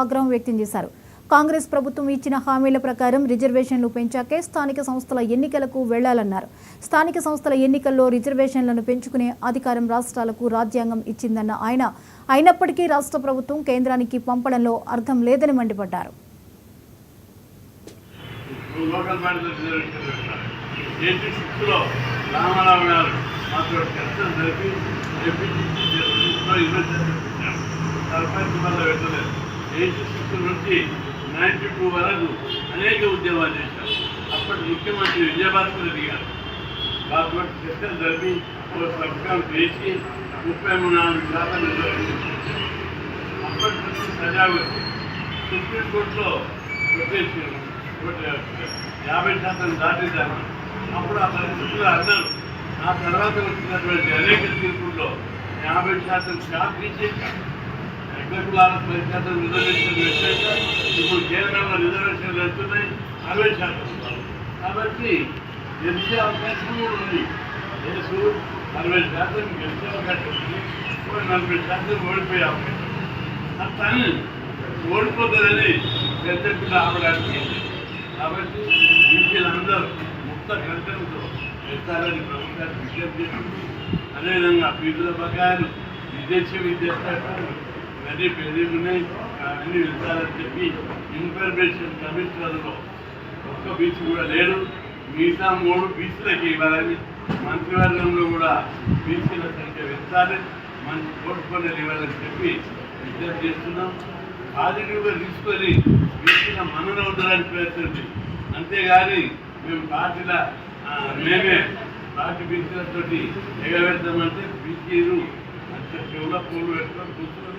ఆగ్రహం వ్యక్తం చేశారు. కాంగ్రెస్ ప్రభుత్వం ఇచ్చిన హామీల ప్రకారం రిజర్వేషన్లు పెంచాకే స్థానిక సంస్థల ఎన్నికలకు వెళ్లాలన్నారు. స్థానిక సంస్థల ఎన్నికల్లో రిజర్వేషన్లను పెంచుకునే అధికారం రాష్ట్రాలకు రాజ్యాంగం ఇచ్చిందన్న ఆయన, అయినప్పటికీ రాష్ట్ర ప్రభుత్వం కేంద్రానికి పంపడంలో అర్థం లేదని మండిపడ్డారు. నుంచి 92 వరకు అనేక ఉద్యమాలు చేశారు. అప్పటి ముఖ్యమంత్రి విజయభాస్కర్ రెడ్డి గారు కాబట్టి చర్చలు జరిపి సబ్కాం చేసి 34% రిజర్వేషన్ అప్పటి నుంచి సజావుగా సుప్రీంకోర్టులో కొట్టేసి 50% దాటిందని అప్పుడు ఆ పరిస్థితులు అన్నారు. ఆ తర్వాత వచ్చినటువంటి అనేక తీర్పుల్లో 50% షాప్ ఇచ్చేసారు. కులాలకు 10% రిజర్వేషన్లు వచ్చాక ఇప్పుడు కేంద్రంలో రిజర్వేషన్లు వెళ్తున్నాయి 60%. కాబట్టి గెలిచే అవకాశం కూడా ఉంది. కేసు 60% గెలిచే అవకాశం ఉంది, 40% ఓడిపోయే అవకాశం. తను ఓడిపోతుందని పెద్ద రావడానికి. కాబట్టి వీళ్ళందరూ ముక్త గ్రంథంతో ఎత్తాలని ప్రభుత్వాన్ని విజ్ఞప్తి చేస్తుంది. అదేవిధంగా ఫీజుల బకాయిలు, విదేశీ విద్యాశాఖలు అన్నీ పెరుగున్నాయి, అన్నీ వెళ్తారని చెప్పి ఇన్ఫర్మేషన్ కమిషనర్లో ఒక్క బీచ్ కూడా లేడు. మిగతా 3 బీచ్లకి ఇవ్వాలని, మంత్రివర్గంలో కూడా బీచ్ల సంఖ్య పెంచాలి, మంచి పోర్ట్ఫోలియోలు ఇవ్వాలని చెప్పి విజ్ఞప్తి చేస్తున్నాం. పాజిటివ్గా తీసుకొని బీచ్ల మన్నన ఉండడానికి ప్రయత్నించి, అంతేగాని మేము మేమే పార్టీ బీచ్లతో ఎగబెడతామంటే బీచీలు అంత చెవుల పూలు పెట్టుకొని కూర్చొని